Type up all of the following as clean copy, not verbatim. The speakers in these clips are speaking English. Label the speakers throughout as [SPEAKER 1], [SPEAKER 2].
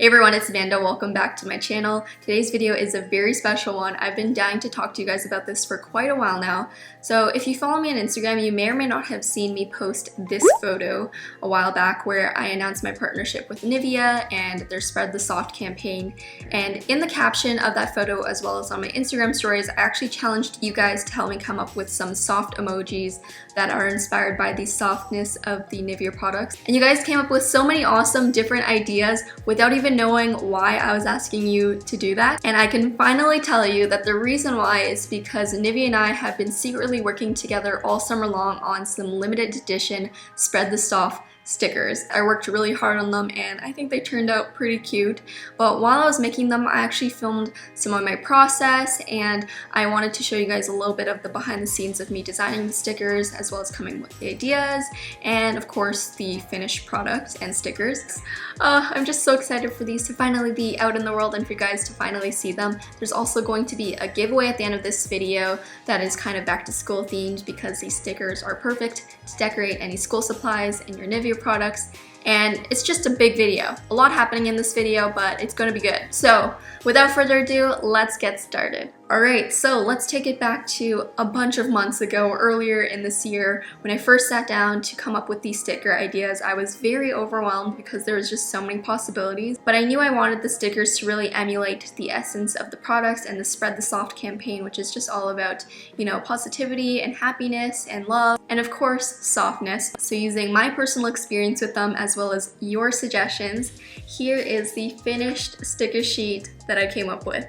[SPEAKER 1] Hey everyone, it's Amanda. Welcome back to my channel. Today's video is a very special one. I've been dying to talk to you guys about this for quite a while now. So if you follow me on Instagram, you may or may not have seen me post this photo a while back where I announced my partnership with Nivea and their Spread the Soft campaign. And in the caption of that photo, as well as on my Instagram stories, I actually challenged you guys to help me come up with some soft emojis that are inspired by the softness of the Nivea products. And you guys came up with so many awesome different ideas without even knowing why I was asking you to do that. And I can finally tell you that the reason why is because Nivea and I have been secretly working together all summer long on some limited edition Spread the Soft stickers. I worked really hard on them and I think they turned out pretty cute. But while I was making them, I actually filmed some of my process and I wanted to show you guys a little bit of the behind the scenes of me designing the stickers as well as coming with the ideas and of course the finished product and stickers. I'm just so excited for these to finally be out in the world and for you guys to finally see them. There's also going to be a giveaway at the end of this video that is kind of back to school themed because these stickers are perfect to decorate any school supplies and your Nivea products, and it's just a big video. A lot happening in this video, but it's gonna be good. So without further ado, let's get started. Alright, so let's take it back to a bunch of months ago, earlier in this year, when I first sat down to come up with these sticker ideas. I was very overwhelmed because there was just so many possibilities, but I knew I wanted the stickers to really emulate the essence of the products and the Spread the Soft campaign, which is just all about, you know, positivity and happiness and love, and of course, softness. So using my personal experience with them as well as your suggestions, here is the finished sticker sheet that I came up with.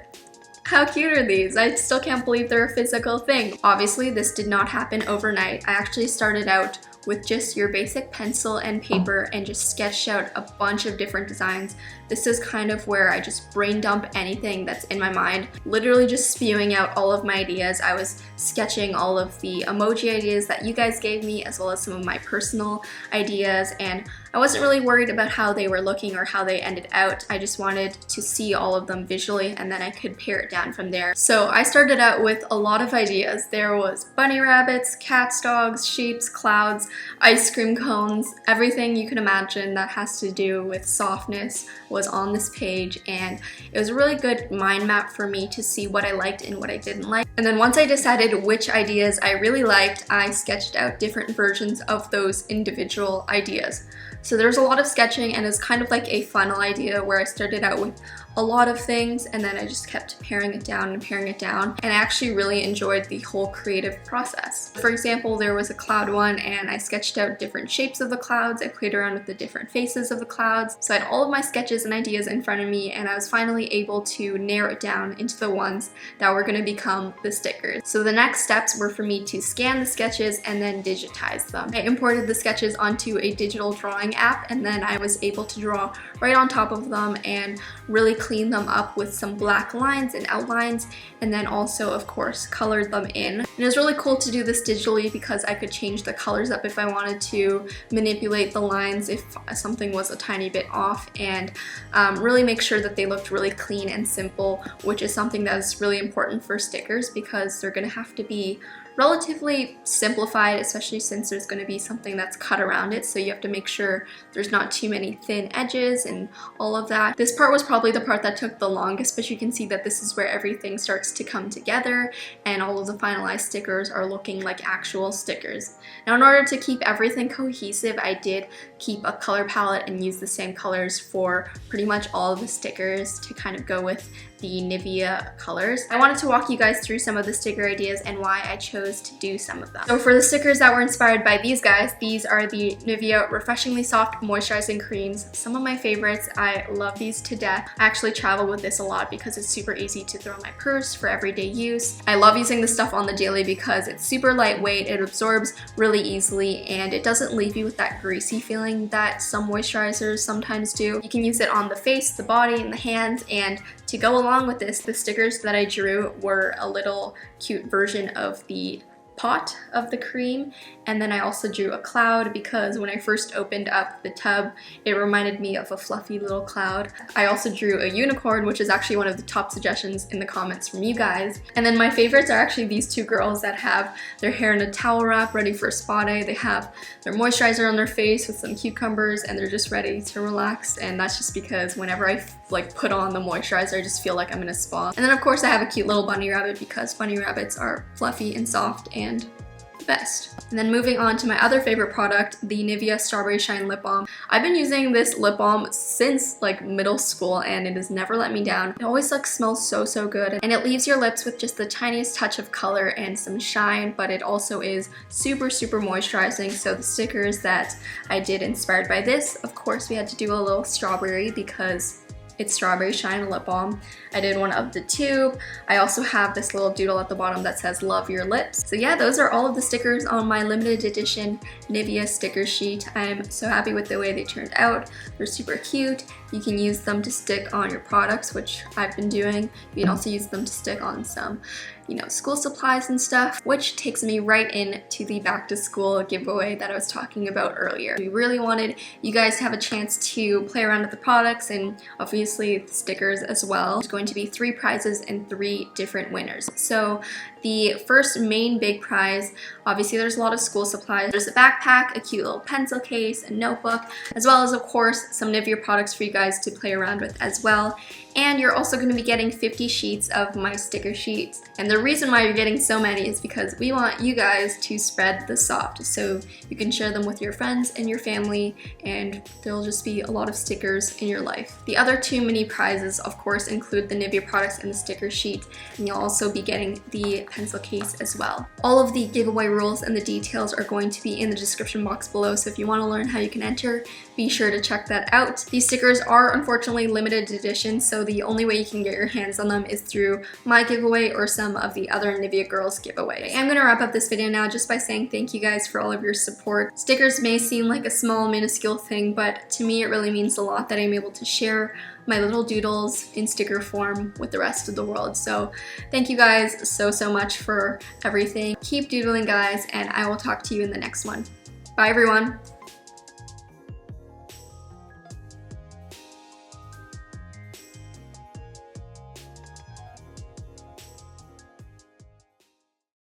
[SPEAKER 1] How cute are these? I still can't believe they're a physical thing. Obviously, this did not happen overnight. I actually started out with just your basic pencil and paper and just sketched out a bunch of different designs. This is kind of where I just brain dump anything that's in my mind, literally just spewing out all of my ideas. I was sketching all of the emoji ideas that you guys gave me as well as some of my personal ideas, and I wasn't really worried about how they were looking or how they ended out. I just wanted to see all of them visually and then I could pare it down from there. So I started out with a lot of ideas. There was bunny rabbits, cats, dogs, shapes, clouds, ice cream cones, everything you can imagine that has to do with softness was on this page, and it was a really good mind map for me to see what I liked and what I didn't like. And then once I decided which ideas I really liked, I sketched out different versions of those individual ideas. So there's a lot of sketching and it's kind of like a final idea where I started out with a lot of things and then I just kept paring it down and paring it down, and I actually really enjoyed the whole creative process. For example, there was a cloud one and I sketched out different shapes of the clouds. I played around with the different faces of the clouds. So I had all of my sketches and ideas in front of me and I was finally able to narrow it down into the ones that were going to become the stickers. So the next steps were for me to scan the sketches and then digitize them. I imported the sketches onto a digital drawing app and then I was able to draw right on top of them and really clean them up with some black lines and outlines, and then also of course colored them in. And it was really cool to do this digitally because I could change the colors up if I wanted to, manipulate the lines if something was a tiny bit off, and really make sure that they looked really clean and simple, which is something that's really important for stickers because they're going to have to be relatively simplified, especially since there's going to be something that's cut around it, so you have to make sure there's not too many thin edges and all of that. This part was probably the part that took the longest, but you can see that this is where everything starts to come together and all of the finalized stickers are looking like actual stickers. Now in order to keep everything cohesive, I did keep a color palette and use the same colors for pretty much all of the stickers to kind of go with the Nivea colors. I wanted to walk you guys through some of the sticker ideas and why I chose to do some of them. So for the stickers that were inspired by these guys, these are the Nivea Refreshingly Soft Moisturizing Creams. Some of my favorites. I love these to death. I actually travel with this a lot because it's super easy to throw in my purse for everyday use. I love using this stuff on the daily because it's super lightweight, it absorbs really easily, and it doesn't leave you with that greasy feeling that some moisturizers sometimes do. You can use it on the face, the body, and the hands, and to go along with this, the stickers that I drew were a little cute version of the pot of the cream, and then I also drew a cloud because when I first opened up the tub it reminded me of a fluffy little cloud. I also drew a unicorn, which is actually one of the top suggestions in the comments from you guys. And then my favorites are actually these two girls that have their hair in a towel wrap ready for a spa day. They have their moisturizer on their face with some cucumbers and they're just ready to relax, and that's just because whenever I like put on the moisturizer I just feel like I'm in a spa. And then of course I have a cute little bunny rabbit because bunny rabbits are fluffy and soft and the best. And then moving on to my other favorite product, the Nivea Strawberry Shine Lip Balm. I've been using this lip balm since like middle school and it has never let me down. It always like smells so good, and it leaves your lips with just the tiniest touch of color and some shine, but it also is super moisturizing. So the stickers that I did inspired by this, of course we had to do a little strawberry because it's Strawberry Shine Lip Balm. I did one of the tube. I also have this little doodle at the bottom that says love your lips. So yeah, those are all of the stickers on my limited edition Nivea sticker sheet. I'm so happy with the way they turned out. They're super cute. You can use them to stick on your products, which I've been doing. You can also use them to stick on some, you know, school supplies and stuff, which takes me right into the back to school giveaway that I was talking about earlier. We really wanted you guys to have a chance to play around with the products and obviously the stickers as well. There's going to be 3 prizes and 3 different winners. So the first main big prize, obviously there's a lot of school supplies. There's a backpack, a cute little pencil case, a notebook, as well as of course some Nivea products for you guys to play around with as well. And you're also going to be getting 50 sheets of my sticker sheets. And the reason why you're getting so many is because we want you guys to spread the soft so you can share them with your friends and your family, and there'll just be a lot of stickers in your life. The other 2 mini prizes of course include the Nivea products and the sticker sheet, and you'll also be getting the pencil case as well. All of the giveaway rules and the details are going to be in the description box below, so if you want to learn how you can enter, be sure to check that out. These stickers are unfortunately limited edition, so the only way you can get your hands on them is through my giveaway or some of the other Nivea girls giveaways. I'm gonna wrap up this video now just by saying thank you guys for all of your support. Stickers may seem like a small minuscule thing, but to me it really means a lot that I'm able to share my little doodles in sticker form with the rest of the world. So thank you guys so much for everything. Keep doodling guys, and I will talk to you in the next one. Bye everyone.